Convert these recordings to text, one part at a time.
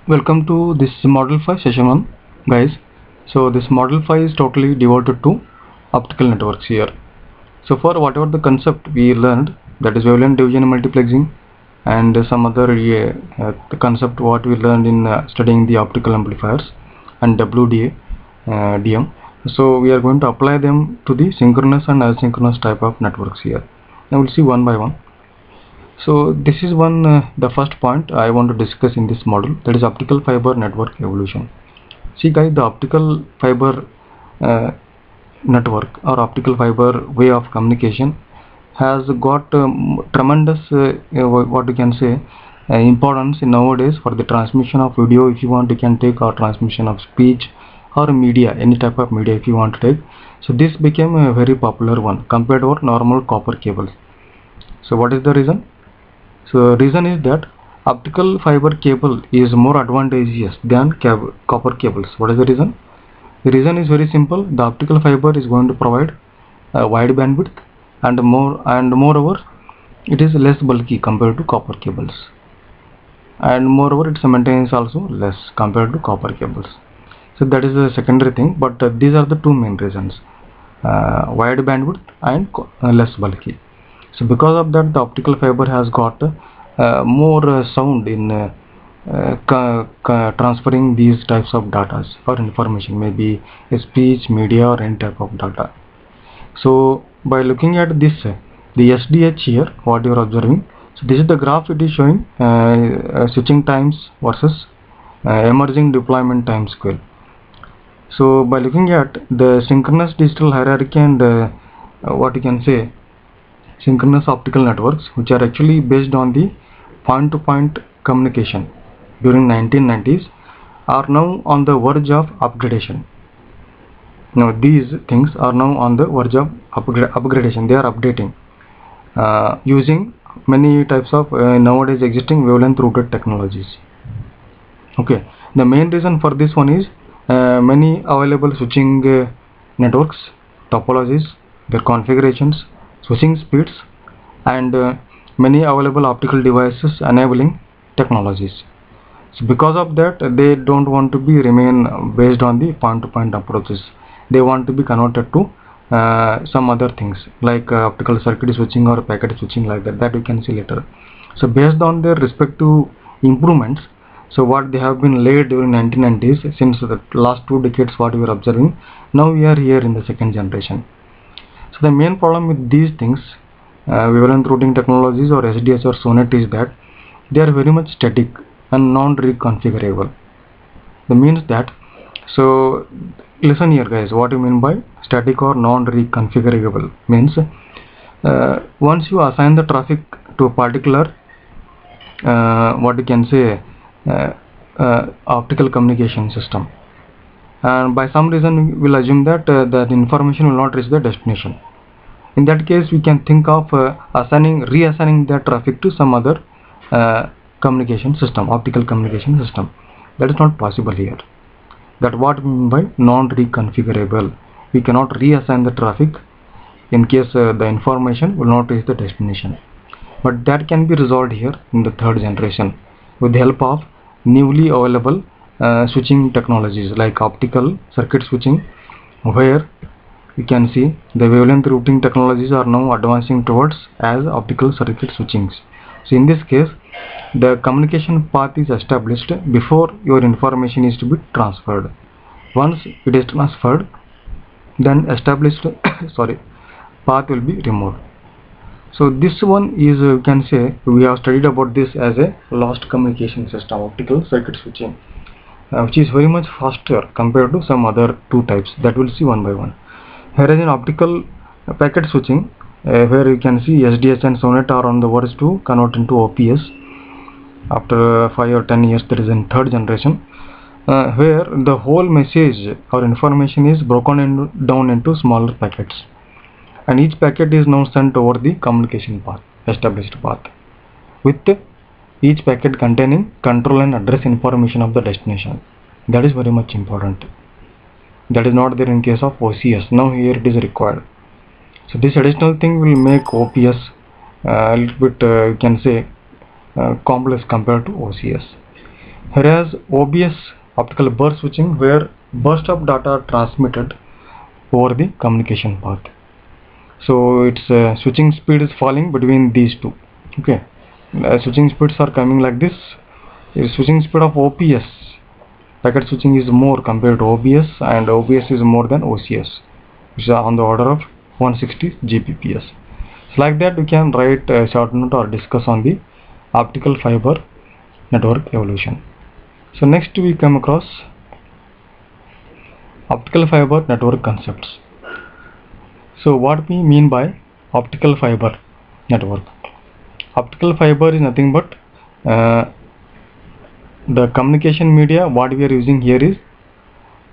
Welcome to this Model 5 session 1, guys. So this Model 5 is totally devoted to optical networks here. So for whatever the concept we learned, that is wavelength division multiplexing, and some other the concept what we learned in studying the optical amplifiers and WDA DM. So we are going to apply them to the synchronous and asynchronous type of networks here. Now we'll see one by one. So this is the first point I want to discuss in this model, that is optical fiber network evolution. See guys, the optical fiber network or optical fiber way of communication has got tremendous what you can say importance in nowadays for the transmission of video. If you want, you can take, or transmission of speech or media, any type of media if you want to take. So this became a very popular one compared to our normal copper cables. So what is the reason? So reason is that optical fiber cable is more advantageous than copper cables. What is the reason? The reason is very simple. The optical fiber is going to provide a wide bandwidth and moreover it is less bulky compared to copper cables, and moreover its maintenance also less compared to copper cables. So that is a secondary thing, but these are the two main reasons, wide bandwidth and less bulky. So because of that, the optical fiber has got more sound in transferring these types of data or information, maybe speech, media, or any type of data. So by looking at this, the SDH here, what you are observing, so this is the graph. It is showing switching times versus emerging deployment time scale. So by looking at the synchronous digital hierarchy and what you can say synchronous optical networks, which are actually based on the point-to-point communication during 1990s, are now on the verge of upgradation. Now these things are now on the verge of upgradation. They are updating using many types of nowadays existing wavelength routed technologies. Okay, the main reason for this one is many available switching networks, topologies, their configurations, switching speeds, and many available optical devices enabling technologies. So because of that, they don't want to be remain based on the point-to-point approaches. They want to be converted to some other things like optical circuit switching or packet switching, like that we can see later. So based on their respective improvements, so what they have been laid during 1990s, since the last 2 decades what we are observing, now we are here in the second generation. So the main problem with these things, wavelength routing technologies or SDS or SONET, is that they are very much static and non-reconfigurable. That means that, so listen here guys, what you mean by static or non-reconfigurable means once you assign the traffic to a particular what you can say optical communication system, and by some reason we will assume that that information will not reach the destination. In that case, we can think of reassigning that traffic to some other communication system, optical communication system. That is not possible here. That what we mean by non-reconfigurable. We cannot reassign the traffic in case the information will not reach the destination. But that can be resolved here in the third generation with the help of newly available switching technologies like optical circuit switching, where you can see the wavelength routing technologies are now advancing towards as optical circuit switchings. So in this case, the communication path is established before your information is to be transferred. Once it is transferred, then established path will be removed. So this one is you can say we have studied about this as a lost communication system, optical circuit switching, which is very much faster compared to some other two types that we'll see one by one. Whereas in optical packet switching, where you can see SDS and SONET are on the verge to convert into OPS after 5 or 10 years. There is a third generation where the whole message or information is broken down into smaller packets, and each packet is now sent over the communication path, established path, with each packet containing control and address information of the destination. That is very much important. That is not there in case of OCS. Now here it is required. So this additional thing will make OPS a little bit you can say complex compared to OCS. Whereas OBS, optical burst switching, where burst of data are transmitted over the communication path. So its switching speed is falling between these two. Okay, switching speeds are coming like this. Switching speed of OPS, packet switching, is more compared to OBS, and OBS is more than OCS, which is on the order of 160 Gbps. So like that we can write a short note or discuss on the optical fiber network evolution. So next we come across optical fiber network concepts. So what we mean by optical fiber network? Optical fiber is nothing but the communication media. What we are using here is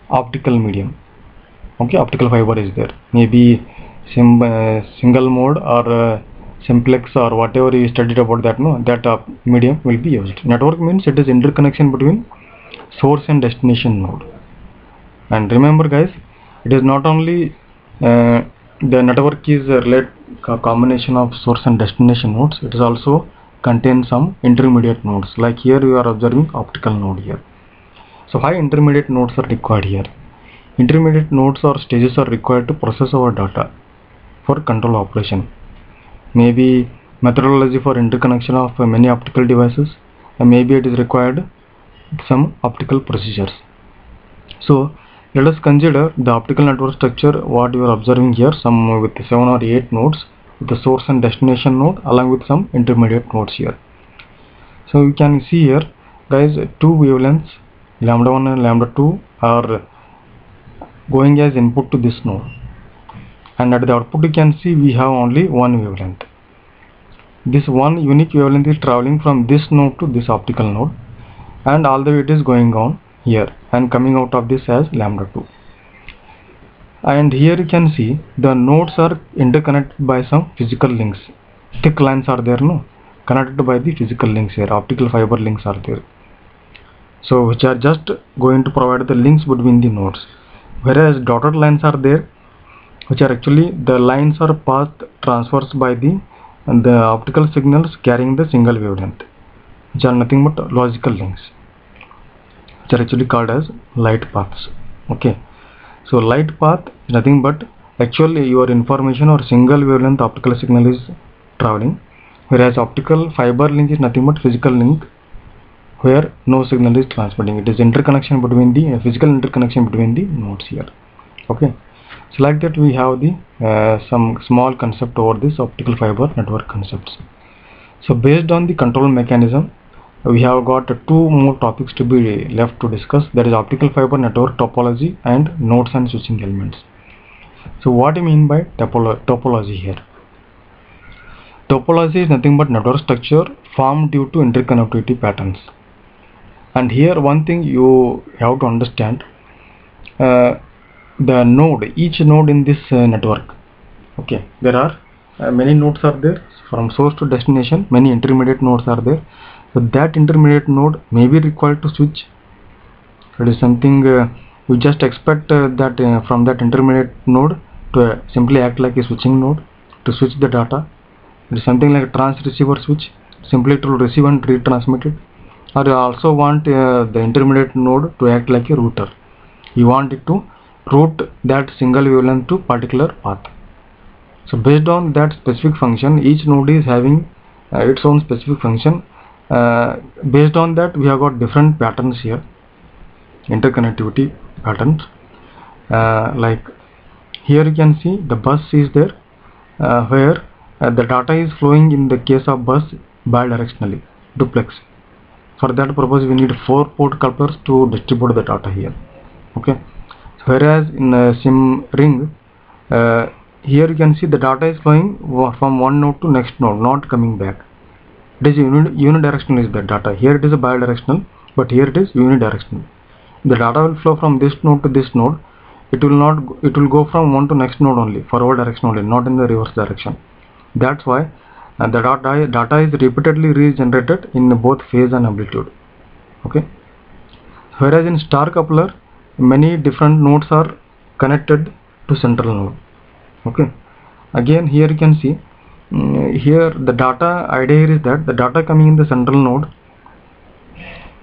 optical medium. Okay, optical fiber is there. Maybe single mode or simplex or whatever you studied about that. No, that medium will be used. Network means it is interconnection between source and destination node. And remember, guys, it is not only the network is a combination of source and destination nodes. It is also contains some intermediate nodes. Like here you are observing optical node here. So high intermediate nodes are required here. Intermediate nodes or stages are required to process our data for control operation. Maybe methodology for interconnection of many optical devices, and maybe it is required some optical procedures. So let us consider the optical network structure. What you are observing here, some with 7 or 8 nodes with the source and destination node along with some intermediate nodes here. So you can see here, guys, two wavelengths, lambda 1 and lambda 2, are going as input to this node, and at the output you can see we have only one wavelength. This one unique wavelength is traveling from this node to this optical node, and all the way it is going on here and coming out of this as lambda 2. And here you can see the nodes are interconnected by some physical links. Thick lines are there, no, connected by the physical links here. Optical fiber links are there, so which are just going to provide the links between the nodes. Whereas dotted lines are there, which are actually the lines are path transversed by the optical signals carrying the single wavelength, which are nothing but logical links, which are actually called as light paths. Okay, so light path is nothing but actually your information or single wavelength optical signal is traveling, whereas optical fiber link is nothing but physical link where no signal is transmitting. It is interconnection between the physical interconnection between the nodes here. Okay, so like that we have the some small concept over this optical fiber network concepts. So based on the control mechanism, we have got two more topics to be left to discuss, that is optical fiber network topology and nodes and switching elements. So what do you mean by topology here? Topology is nothing but network structure formed due to interconnectivity patterns. And here one thing you have to understand, the node, each node in this network, okay, there are many nodes are there from source to destination, many intermediate nodes are there. So that intermediate node may be required to switch. It is something you just expect that from that intermediate node to simply act like a switching node to switch the data. It is something like a trans-receiver switch, simply to receive and retransmit it. Or you also want the intermediate node to act like a router. You want it to route that single wavelength to particular path. So based on that specific function, each node is having its own specific function. Based on that, we have got different patterns here, interconnectivity patterns. Like here you can see the bus is there, where the data is flowing in the case of bus bidirectionally, duplex. For that purpose we need 4 port couplers to distribute the data here. Okay, whereas in a sim ring, here you can see the data is flowing from one node to next node, not coming back. It is unidirectional is the data. Here it is a bidirectional, but here it is unidirectional. The data will flow from this node to this node. It will go from one to next node only, forward direction only, not in the reverse direction. That's why the data is repeatedly regenerated in both phase and amplitude. Okay, whereas in star coupler, many different nodes are connected to central node. Okay, again here you can see, here the data idea here is that the data coming in the central node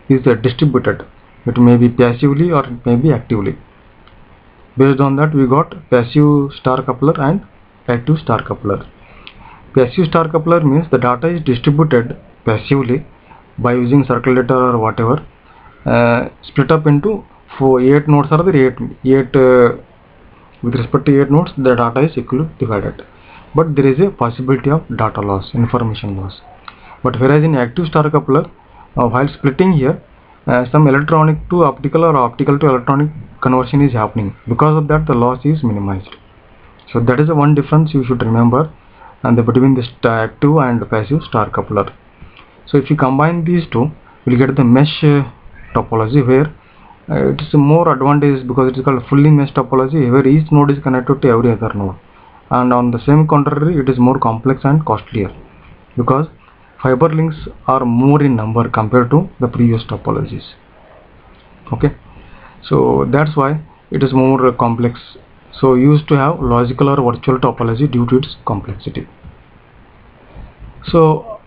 is distributed. It may be passively or it may be actively. Based on that, we got passive star coupler and active star coupler. Passive star coupler means the data is distributed passively by using circulator or whatever, split up into 8 nodes or the 8 with respect to 8 nodes, the data is equally divided. But there is a possibility of data loss, information loss. But whereas in active star coupler, while splitting here, some electronic to optical or optical to electronic conversion is happening. Because of that, the loss is minimized. So that is the one difference you should remember, and between this active and passive star coupler. So if you combine these two, we'll get the mesh topology, where it is more advantageous because it is called fully mesh topology, where each node is connected to every other node. And on the same contrary, it is more complex and costlier because fiber links are more in number compared to the previous topologies. Okay, so that's why it is more complex. So used to have logical or virtual topology due to its complexity. So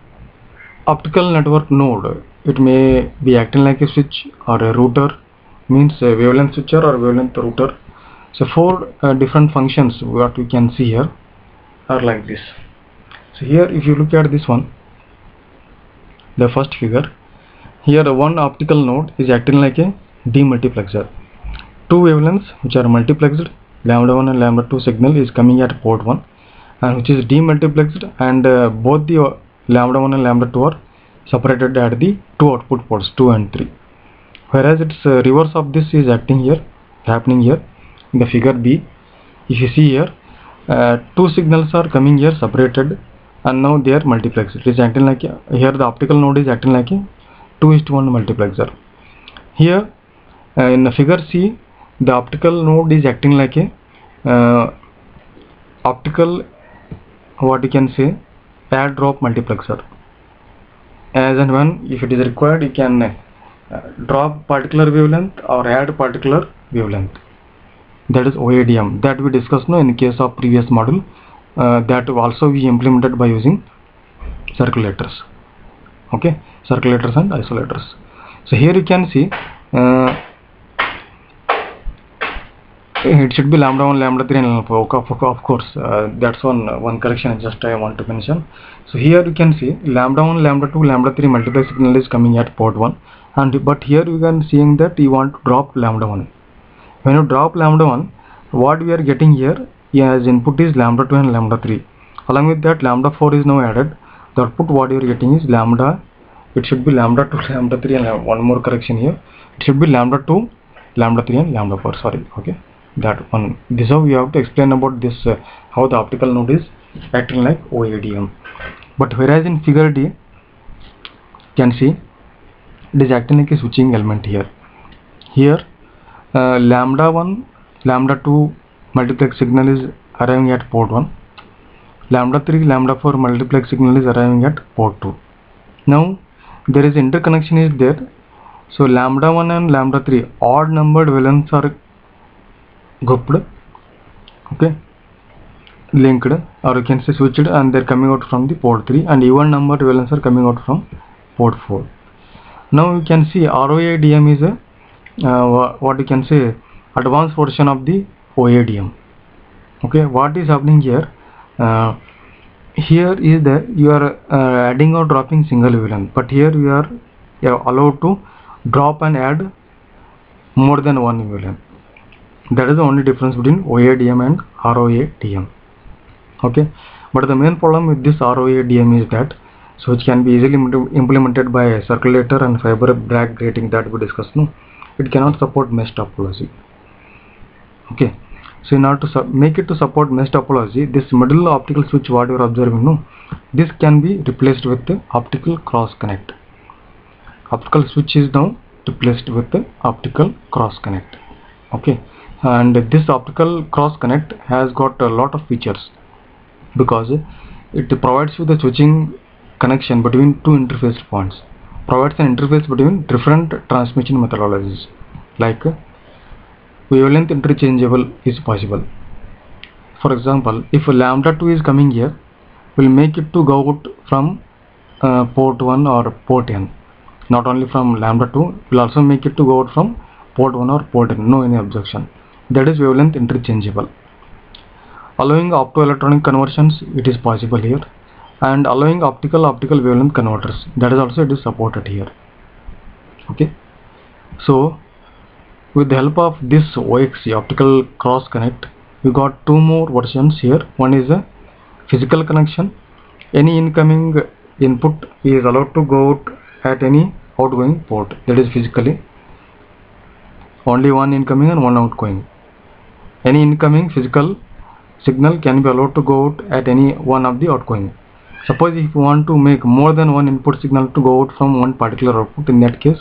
optical network node, it may be acting like a switch or a router, means a wavelength switcher or wavelength router. So 4 different functions what we can see here are like this. So here if you look at this one, the first figure, here one optical node is acting like a demultiplexer. 2 wavelengths which are multiplexed, lambda 1 and lambda 2 signal is coming at port 1, and which is demultiplexed, and both the lambda 1 and lambda 2 are separated at the 2 output ports 2 and 3. Whereas its reverse of this is happening here in the figure B. If you see here, 2 signals are coming here separated, and now they are multiplexed. It is acting like here the optical node is acting like a 2:1 multiplexer. Here in the figure C, the optical node is acting like a optical, what you can say, add drop multiplexer. As and when if it is required, you can drop particular wavelength or add particular wavelength. That is OADM that we discussed now in the case of previous module, that also we implemented by using circulators. Okay, circulators and isolators. So here you can see it should be lambda 1, lambda 3 and lambda 4. Of course, that's one correction just I want to mention. So here you can see lambda 1, lambda 2, lambda 3 multiplex signal is coming at port 1, and but here you can seeing that you want to drop lambda 1. When you drop lambda 1, what we are getting here as input is lambda 2 and lambda 3. Along with that, lambda 4 is now added. The output what you are getting is lambda, it should be lambda 2, lambda 3, and one more correction here. It should be lambda 2, lambda 3 and lambda 4, sorry. Okay, that one. This is how we have to explain about this, how the optical node is acting like OADM. But whereas in figure D, you can see it is acting like a switching element here. Here lambda 1, lambda 2 multiplex signal is arriving at port 1. Lambda 3, lambda 4 multiplex signal is arriving at port 2. Now there is interconnection is there. So lambda 1 and lambda 3 odd numbered wavelengths are grouped, okay, linked, or you can say switched, and they are coming out from the port 3, and even numbered wavelengths are coming out from port 4. Now you can see ROADM is a what you can say advanced version of the OADM. Okay, what is happening here? Here is that you are adding or dropping single wavelength, but here you are allowed to drop and add more than one wavelength. That is the only difference between OADM and ROADM. Okay, but the main problem with this ROADM is that, so which can be easily implemented by a circulator and fiber drag grating that we discussed. No, it cannot support mesh topology. Okay, so in order to make it to support mesh topology, this middle optical switch what you are observing, no, this can be replaced with the optical cross connect. Optical switch is now replaced with the optical cross connect. Okay, and this optical cross connect has got a lot of features because it provides you the switching connection between two interface points, provides an interface between different transmission methodologies, like wavelength interchangeable is possible. For example, if lambda 2 is coming here, we'll make it to go out from port 1 or port N. not only from lambda 2, we'll also make it to go out from port 1 or port N, no any objection. That is wavelength interchangeable. Allowing optoelectronic conversions, it is possible here, and allowing optical wavelength converters, that is also it is supported here. Okay, so with the help of this OXC, optical cross connect, we got two more versions here. One is a physical connection. Any incoming input is allowed to go out at any outgoing port, that is physically only one incoming and one outgoing. Any incoming physical signal can be allowed to go out at any one of the outgoing. Suppose if you want to make more than one input signal to go out from one particular output, in that case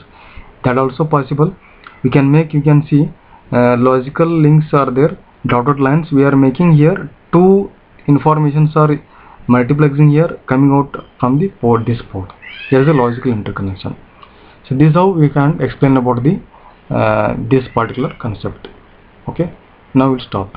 that also possible. We can make, you can see logical links are there, dotted lines. We are making here two informations are multiplexing here coming out from the port, this port. There is a logical interconnection. So this is how we can explain about the this particular concept. Okay, now we'll stop.